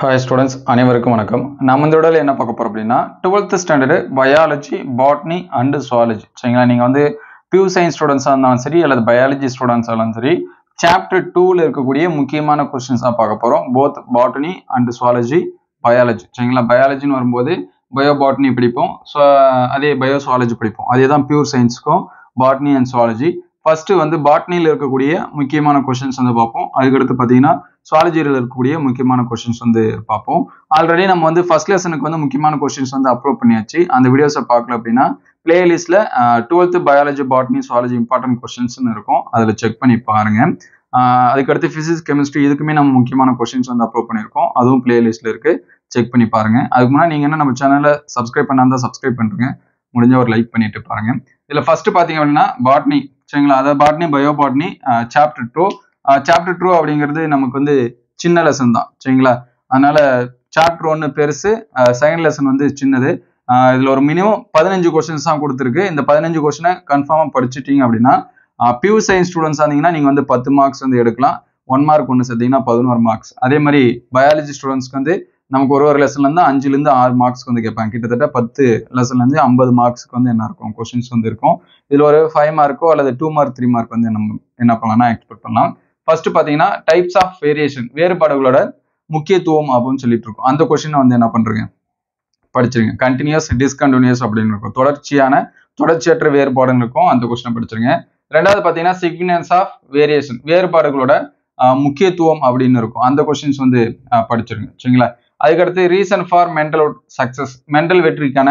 Hi students, அனைவருக்கும் வணக்கம். நம்ம இந்த வீடியோல என்ன பார்க்க போறோம் அப்படின்னா 12th standard biology, botany and zoology. சரிங்களா? நீங்க வந்து பியூர் சயின்ஸ் ஸ்டூடெண்ட்ஸா இருந்தாலும் சரி அல்லது பயாலஜி ஸ்டூடெண்ட்ஸா இருந்தாலும் சரி, சாப்டர் 2ல இருக்கக்கூடிய முக்கியமான क्वेश्चंस தான் பார்க்க போறோம். both botany and zoology, biology. சரிங்களா? பயாலஜின்னு வரும்போது பயோ பாட்னி படிப்போம். அதே பயோ சுவாலஜி படிப்போம். அதே தான் பியூர் சயின்ஸ்க்கும் பாட்னி அண்ட் சுவாலஜி. ஃபர்ஸ்ட் வந்து பாட்னியில் இருக்கக்கூடிய முக்கியமான क्वेश्चंस வந்து பார்ப்போம். அதுக்கடுத்து பார்த்தீங்கன்னா சுவாலஜியில் இருக்கக்கூடிய முக்கியமான क्वेश्चंस வந்து பார்ப்போம். ஆல்ரெடி நம்ம வந்து ஃபர்ஸ்ட் லெசனுக்கு வந்து முக்கியமான क्वेश्चंस வந்து அப்லோட் பண்ணியாச்சு. அந்த வீடியோஸை பார்க்கல அப்படின்னா பிளேலிஸ்ட்ல 12th biology, botany, zoology important क्वेश्चंsனு இருக்கும். அதில் செக் பண்ணி பாருங்க. அதுக்கடுத்து பிசிக்ஸ், கெமிஸ்ட்ரி இதுக்குமே நம்ம முக்கியமான क्वेश्चंस வந்து அப்லோட் பண்ணியிருக்கோம். அதுவும் பிளேலிஸ்ட்ல இருக்கு. செக் பண்ணி பாருங்க. அதுக்கு முன்னாடி நீங்க என்ன நம்ம சேனலை சப்ஸ்கிரைப் பண்ணாம சப்ஸ்கிரைப் பண்ணுங்க. முடிஞ்ச ஒரு லைக் பண்ணிட்டு பாருங்க. இதுல ஃபர்ஸ்ட் பாத்தீங்க அப்படின்னா பாட்னி. சரிங்களா? அதாவது botany, bio botany chapter 2. Chapter 2 அப்படிங்கிறது நமக்கு வந்து சின்ன லெசன் தான். சரிங்களா? அதனால சாப்டர் 1 பெருசு, செகண்ட் லெசன் வந்து சின்னது. இதுல ஒரு மினிமம் 15 கொஸ்டின்ஸ் தான் கொடுத்துருக்கு. இந்த 15 கொஸ்டினை கன்ஃபார்மா படிச்சுட்டீங்க அப்படின்னா பியூர் சயின்ஸ் ஸ்டூடெண்ட்ஸ் ஆனீங்கன்னா நீங்க வந்து 10 மார்க்ஸ் வந்து எடுக்கலாம். 1 மார்க் ஒன்று சேர்த்தீங்கன்னா 11 மார்க்ஸ். அதே மாதிரி பயாலஜி ஸ்டூடெண்ட்ஸ்க்கு வந்து நமக்கு ஒரு லெசன்ல இருந்து 5ல இருந்து 6 மார்க்ஸ் வந்து கேட்பாங்க. கிட்டத்தட்ட 10 லெசன்ல இருந்து 50 மார்க்ஸ்க்கு வந்து என்ன இருக்கும் கொஸ்டின்ஸ் வந்து இருக்கும். இதுல ஒரு 5 மார்க்கோ அல்லது 2 மார்க் 3 மார்க் வந்து நம்ம என்ன பண்ணலாம்னா எக்ஸ்பெக்ட் பண்ணலாம். ஃபர்ஸ்ட் பாத்தீங்கன்னா டைப்ஸ் ஆஃப் வேரியேஷன், வேறுபாடுகளோட முக்கியத்துவம் அப்படின்னு சொல்லிட்டு இருக்கும். அந்த கொஸ்டின் வந்து என்ன பண்றீங்க படிச்சிருங்க. கண்டினியூஸ், டிஸ்கண்டினியூஸ் அப்படின்னு இருக்கும். தொடர்ச்சியற்ற வேறுபாடுகள் இருக்கும். அந்த கொஸ்டினை படிச்சிருங்க. ரெண்டாவது பாத்தீங்கன்னா சிக்னிஃபிகன்ஸ் ஆஃப் வேரியேஷன், வேறுபாடுகளோட முக்கியத்துவம் அப்படின்னு இருக்கும். அந்த கொஸ்டின்ஸ் வந்து படிச்சிருங்க. சரிங்களா? அதுக்கடுத்து reason for mental success, mental வெற்றிக்கான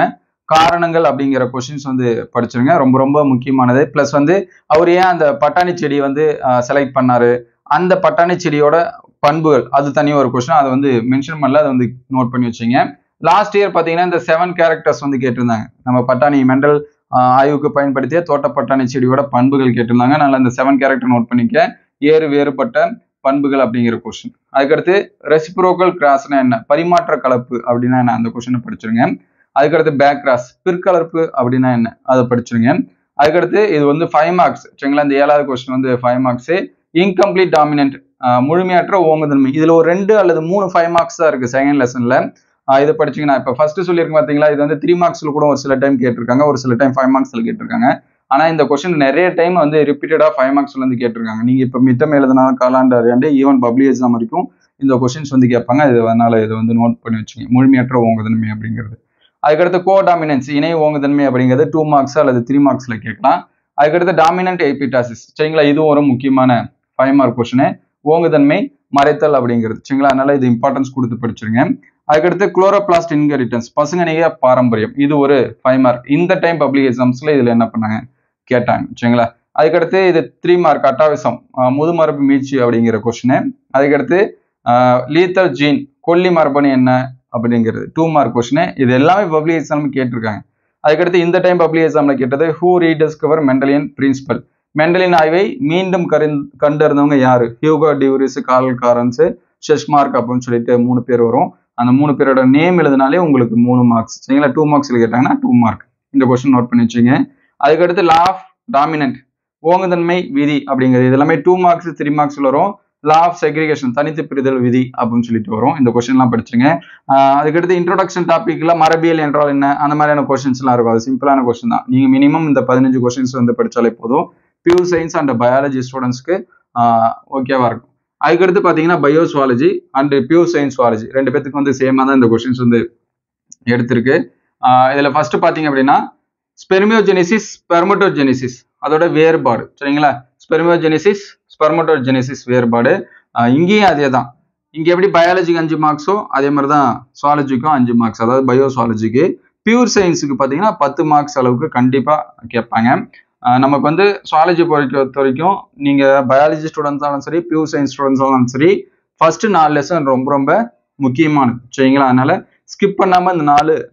காரணங்கள் அப்படிங்கிற கொஸ்டின்ஸ் வந்து படிச்சிருங்க. ரொம்ப ரொம்ப முக்கியமானது. பிளஸ் வந்து அவர் ஏன் அந்த பட்டாணி செடி வந்து செலக்ட் பண்ணாரு, அந்த பட்டாணி செடியோட பண்புகள், அது தனியாக ஒரு கொஸ்டின். அதை வந்து மென்ஷன் பண்ணல, அதை வந்து நோட் பண்ணி வச்சுங்க. லாஸ்ட் இயர் பார்த்தீங்கன்னா இந்த 7 கேரக்டர்ஸ் வந்து கேட்டிருந்தாங்க. நம்ம பட்டாணி மெண்டல் ஆய்வுக்கு பயன்படுத்திய தோட்ட பட்டாணி செடியோட பண்புகள் கேட்டிருந்தாங்க. அதனால இந்த 7 கேரக்டர் நோட் பண்ணிக்க. வேறுபட்ட பண்புகள் அப்படிங்கிற கொஸ்டின். அதுக்கடுத்து ரெசிப்ரோக்கல் கிராஸ்னா என்ன, பரிமாற்ற கலப்பு அப்படின்னா என்ன, அந்த கொஸ்டினை படிச்சிருங்க. அதுக்கடுத்து பேக் கிராஸ், பிற்கலப்பு அப்படின்னா என்ன, அதை படிச்சிருங்க. அதுக்கடுத்து இது வந்து 5 மார்க்ஸ். சரிங்களா? இந்த 7வது கொஸ்டின் வந்து 5 மார்க்ஸ். இன்கம்ப்ளீட் டாமினன்ட், முழுமையற்ற ஓங்குதன்மை. இதுல ஒரு 2 அல்லது 3 5 மார்க்ஸ் தான் இருக்கு செகண்ட் லெசன்ல. இதை படிச்சீங்கன்னா இப்ப ஃபர்ஸ்ட் சொல்லியிருக்கேன் பாத்தீங்களா, இது வந்து 3 மார்க்ஸ்ல கூட ஒரு சில டைம் கேட்டிருக்காங்க, ஒரு சில டைம் 5 மார்க்ஸ்ல கேட்டிருக்காங்க. ஆனா இந்த கொஸ்டின் நிறைய டைம் வந்து ரிப்பீட்டடா 5 மார்க்ஸ்ல இருந்து கேட்டிருக்காங்க. நீங்க இப்ப மிட்டம் எழுதினாலும் காலாண்டு அறியாண்டு ஈவன் பப்ளிக் எக்ஸாம் வரைக்கும் இந்த கொஸ்டின்ஸ் வந்து கேட்பாங்க. அதனால இதை வந்து நோட் பண்ணி வச்சுங்க. முழுமையற்ற ஓங்குதன்மை அப்படிங்கிறது. அதுக்கடுத்து கோடாமினன்ஸ், இணை ஓங்குதன்மை அப்படிங்கிறது 2 மார்க்ஸ் அல்லது 3 மார்க்ஸ்ல கேட்கலாம். அதுக்கடுத்து டாமினன்ட் எபிடாசிஸ். சரிங்களா? இதுவும் ஒரு முக்கியமான 5 மார்க் கொஸ்டின். ஓங்குதன்மை மறைத்தல் அப்படிங்கிறது. சரிங்களா? அதனால இது இம்பார்ட்டன்ஸ் கொடுத்து படிச்சிருங்க. அதுக்கடுத்து குளோரோபிளாஸ்ட் இன்ஹெரிட்டன்ஸ், பசுங்கணிக பாரம்பரியம். இது ஒரு 5 மார்க். இந்த டைம் பப்ளிக் எக்ஸாம்ஸ்ல இதுல என்ன பண்ணாங்க கேட்டாங்க. சரிங்களா? அதுக்கடுத்து இது 3 மார்க் அட்டாவிசம், முதுமரபு மீட்சி அப்படிங்கிற கொஸ்டின். அதுக்கடுத்து லீத்தல் ஜீன், கொல்லி மரபணு என்ன அப்படிங்கிறது 2 மார்க் கொஸ்டின். இது எல்லாமே பப்ளிக் எக்ஸாம் கேட்டிருக்காங்க. அதுக்கடுத்து இந்த டைம் பப்ளிக் எக்ஸாம்ல கேட்டது ஹூ ரீடிஸ்கவர் மெண்டலியன் பிரின்சிபல், மெண்டலின் ஆய்வை மீண்டும் கண்டறிந்தவங்க யாரு, ஹியூகோ டியூரிஸ், கார்ல் காரன்ஸ், ஷெஸ்மார்க் அப்படின்னு சொல்லிட்டு 3 பேர் வரும். அந்த 3 பேரோட நேம் எழுதினாலே உங்களுக்கு 3 மார்க்ஸ். சரிங்களா? 2 மார்க்ஸ்ல கேட்டாங்கன்னா 2 மார்க். இந்த கொஸ்டின் நோட் பண்ணி வச்சுங்க. அதுக்கடுத்து லா ஆஃப் டாமினன்ட், ஓங்குதன்மை விதி அப்படிங்கிறது. இது எல்லாமே 2 மார்க்ஸ் 3 மார்க்ஸ்ல வரும். லா ஆஃப் செக்ரிகேஷன், தனித்து பிரிதல் விதி அப்படின்னு சொல்லிட்டு வரும். இந்த கொஸ்டின் எல்லாம் படிச்சுங்க. அதுக்கடுத்து இன்ட்ரோடக்ஷன் டாபிக்ல மரபியல் என்றால் என்ன, அந்த மாதிரியான கொஸ்டின்ஸ் எல்லாம் இருக்கும். அது சிம்பிளான கொஸ்டின் தான். நீங்க மினிமம் இந்த 15 கொஸ்டின்ஸ் வந்து படிச்சாலே போதும். பியூர் சயின்ஸ் அண்ட் பயாலஜி ஸ்டூடெண்ட்ஸ்க்கு ஓகேவா இருக்கும். அதுக்கடுத்து பாத்தீங்கன்னா bio zoology and pure science zoology 2 பேத்துக்கு வந்து சேமா தான் இந்த கொஸ்டின்ஸ் வந்து எடுத்திருக்கு. இதுல ஃபர்ஸ்ட் பாத்தீங்க அப்படின்னா ஸ்பெர்மியோஜெனிசிஸ், ஸ்பெர்மட்டோஜெனிசிஸ் அதோட வேறுபாடு. சரிங்களா? ஸ்பெர்மியோஜெனிசிஸ், ஸ்பெர்மட்டோஜெனிசிஸ் வேறுபாடு. இங்கேயும் அதே தான். இங்க எப்படி பயாலஜிக்கு 5 மார்க்ஸோ அதே மாதிரி தான் சுவாலஜிக்கும் 5 மார்க்ஸ். அதாவது பயோ சுவாலஜிக்கு. பியூர் சயின்ஸுக்கு பார்த்தீங்கன்னா 10 மார்க்ஸ் அளவுக்கு கண்டிப்பா கேட்பாங்க. நமக்கு வந்து சுவாலஜி பொறுத்த வரைக்கும் நீங்க பயாலஜி ஸ்டூடெண்ட்ஸாலும் சரி, பியூர் சயின்ஸ் ஸ்டூடெண்ட்ஸாலும் சரி, ஃபர்ஸ்ட் 4 லெசன் ரொம்ப ரொம்ப முக்கியமானது. சரிங்களா? அதனால ஸ்கிப் பண்ணாம இந்த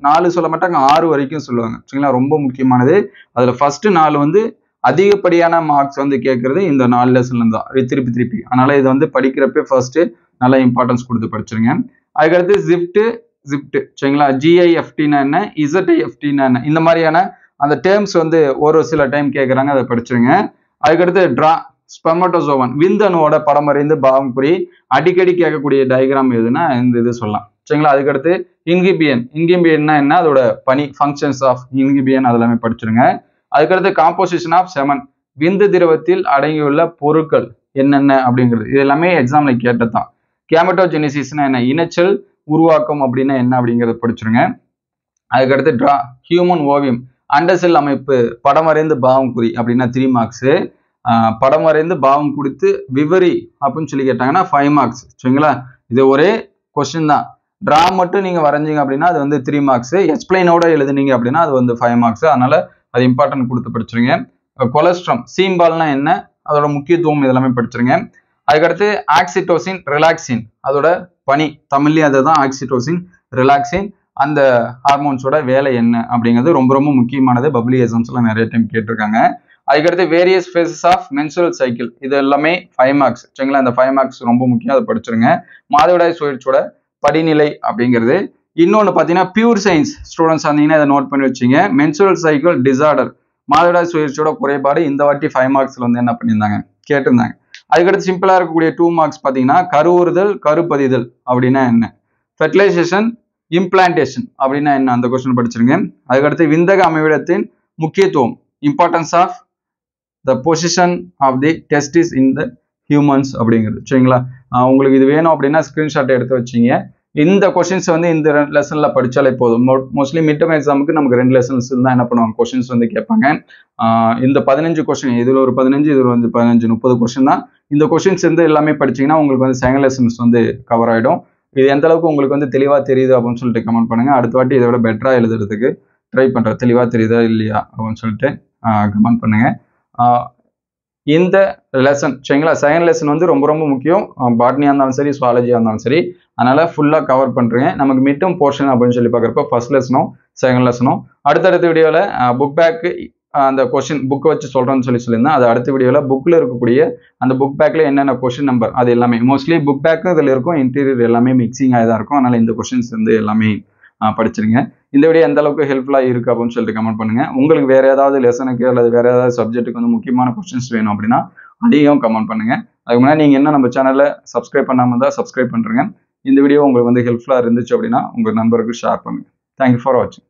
4 சொல்ல மாட்டாங்க, 6 வரைக்கும் சொல்லுவாங்க. சரிங்களா? ரொம்ப முக்கியமானது. அதுல ஃபர்ஸ்ட் 4 வந்து அதிகப்படியான மார்க்ஸ் வந்து கேட்கறது இந்த 4 லெசன்ல தான் திருப்பி. அதனால இதை வந்து படிக்கிறப்ப ஃபர்ஸ்ட் நல்ல இம்பார்ட்டன்ஸ் கொடுத்து படிச்சிருங்க. அதுக்கடுத்து ஜிப்ட். சரிங்களா? ஜிஐஎஃப்டினா என்ன, இசட்ஐஎஃப்டினா என்ன, இந்த மாதிரியான அந்த டேர்ம்ஸ் வந்து ஒரு சில டைம் கேட்கறாங்க, அதை படிச்சிருங்க. அதுக்கடுத்து ஸ்பெர்மட்டோசோவன் விந்தணுவோட படம் வரைந்து பாவம் குறி அடிக்கடி கேட்கக்கூடிய டயக்ராம் எதுனா இந்த இது சொல்லலாம் சரிங்களா. அதுக்கடுத்து இன்கிபியன்னா என்ன, அதோட பணி ஃபங்க்ஷன்ஸ் ஆஃப் இன்கிபியன் அதெல்லாமே படிச்சிருங்க. அதுக்கடுத்து காம்போசிஷன் ஆஃப் செமன் விந்து திரவத்தில் அடங்கியுள்ள பொருட்கள் என்னென்ன அப்படிங்கிறது இது எல்லாமே எக்ஸாம்ல கேட்டதான். கேமட்டோஜெனிசிஸ்னா என்ன, இனச்சல் உருவாக்கம் அப்படின்னா என்ன அப்படிங்கிறத படிச்சிருங்க. அதுக்கடுத்து ஹியூமன் ஓவியம் அண்ட செல் அமைப்பு படம் வரைந்து பாவம் குறி அப்படின்னா 3 மார்க்ஸ். படம் வரைந்து பாவம் கொடுத்து விவரி அப்படின்னு சொல்லி கேட்டாங்கன்னா 5 மார்க்ஸ் சரிங்களா. இது ஒரே கொஸ்டின் தான். டிரா மட்டும் நீங்க வரைஞ்சிங்க அப்படின்னா அது வந்து 3 மார்க்ஸ். எக்ஸ்பிளைனோட எழுதுனீங்க அப்படின்னா அது வந்து 5 மார்க்ஸ். அதனால அது இம்பார்ட்டன்ட் கொடுத்து படிச்சிருங்க. கொலஸ்ட்ரம் சீம்பால்னா என்ன, அதோட முக்கியத்துவம் இதெல்லாமே படிச்சிருங்க. அதுக்கடுத்து ஆக்சிடோசின் ரிலாக்சின் அதோட பணி தமிழ்லயே அதுதான் ஆக்சிடோசின் ரிலாக்சின் அந்த ஹார்மோன்ஸோட வேலை என்ன அப்படிங்கிறது ரொம்ப ரொம்ப முக்கியமானது. பப்ளி எக்ஸாம்ஸ்ல நிறைய டைம் கேட்டிருக்காங்க. அதுக்கடுத்து various phases of menstrual cycle இது எல்லாமே 5 மார்க்ஸ் சரிங்களா. இந்த 5 மார்க்ஸ் ரொம்ப முக்கியம், அதை படிச்சிருங்க. மாதவிடாய் சுழற்சியோட படிநிலை அப்படிங்கிறது. இன்னொன்று பார்த்தீங்கன்னா பியூர் சயின்ஸ் ஸ்டூடெண்ட்ஸ் வந்தீங்கன்னா இதை நோட் பண்ணி வச்சுங்க. மென்சுரல் சைக்கிள் டிசார்டர் மாதவிடாய் சுழற்சியோட குறைபாடு இந்த வாட்டி 5 மார்க்ஸ்ல வந்து என்ன பண்ணியிருந்தாங்க கேட்டிருந்தாங்க. அதுக்கடுத்து சிம்பிளா இருக்கக்கூடிய 2 மார்க்ஸ் பார்த்தீங்கன்னா கருவுறுதல் கருப்பதிதல் அப்படின்னா என்ன, ஃபெர்டிலைசேஷன் இம்ப்ளான்டேஷன் அப்படின்னா என்ன அந்த கொஸ்டின் படிச்சிருங்க. அதுக்கடுத்து விந்தக அமைவிடத்தின் முக்கியத்துவம் importance of the position of the testis in the humans அப்படிங்கிறது சரிங்களா. உங்களுக்கு இது வேணும் அப்படின்னா ஸ்கிரீன்ஷாட் எடுத்து வச்சிங்க. இந்த கொஸ்டின்ஸ் வந்து இந்த 2 லெசன்ல படிச்சாலே போதும். மோஸ்ட்லி மிட் டர்ம் எக்ஸாமுக்கு நமக்கு 2 லெசன்ஸ் தான் என்ன பண்ணுவாங்க கொஸ்டின்ஸ் வந்து கேட்பாங்க. இந்த 15 கொஸ்டின் இதுல ஒரு 15 இதுல வந்து 15 30 கொஸ்டின் தான். இந்த கொஸ்டின்ஸ் வந்து எல்லாமே படிச்சீங்கன்னா உங்களுக்கு வந்து செகண்ட் லெசன்ஸ் வந்து கவர் ஆயிடும். இது எந்த அளவுக்கு உங்களுக்கு வந்து தெளிவா தெரியுது அப்படின்னு சொல்லிட்டு கமெண்ட் பண்ணுங்க. அடுத்த வாட்டி இதை விட பெட்டரா எழுதுறதுக்கு ட்ரை பண்றேன். தெளிவா தெரியுதா இல்லையா அப்படின்னு சொல்லிட்டு கமெண்ட் பண்ணுங்க. இந்த லெசன் சரிங்களா, செகண்ட் லெசன் வந்து ரொம்ப ரொம்ப முக்கியம். பாட்னியா இருந்தாலும் சரி சுவாலஜியா இருந்தாலும் சரி, அதனால ஃபுல்லா கவர் பண்றேன். நமக்கு மிட் டர்ம் போர்ஷன் அப்படின்னு சொல்லி பார்க்குறப்ப ஃபர்ஸ்ட் லெசனும் செகண்ட் லெசனும் அடுத்தடுத்த வீடியோல புக் பேக் அந்த கொஸ்டின் புக் வச்சு சொல்றேன்னு சொல்லியிருந்தேன். அது அடுத்த வீடியோல புக்ல இருக்கக்கூடிய அந்த புக் பேக்ல என்னென்ன கொஸ்டின் நம்பர் அது எல்லாமே மோஸ்ட்லி புக் பேக்கும் இதில் இருக்கும், இன்டீரியர் எல்லாமே மிக்சிங் ஆகி தான் இருக்கும். அதனால இந்த கொஸ்டின்ஸ் வந்து எல்லாமே படிச்சிருங்க. இந்த வீடியோ எந்த அளவுக்கு ஹெல்ப்ஃபுல்லா இருக்கு அப்படின்னு சொல்லிட்டு கமெண்ட் பண்ணுங்க. உங்களுக்கு வேற ஏதாவது லெசனுக்கு அல்லது வேற ஏதாவது சப்ஜெக்ட்டுக்கு வந்து முக்கியமான கொஸ்டின்ஸ் வேணும் அப்படின்னா அதையும் கமெண்ட் பண்ணுங்க. அதுக்கு முன்னாடி நீங்க என்ன நம்ம சேனலை சப்ஸ்கிரைப் பண்ணாம இருந்தால் சப்ஸ்கிரைப் பண்ணுங்க. இந்த வீடியோ உங்களுக்கு வந்து ஹெல்ப்ஃபுல்லா இருந்துச்சு அப்படின்னா உங்க நண்பருக்கு ஷேர் பண்ணுங்க. தேங்க்யூ ஃபார் வாட்சிங்.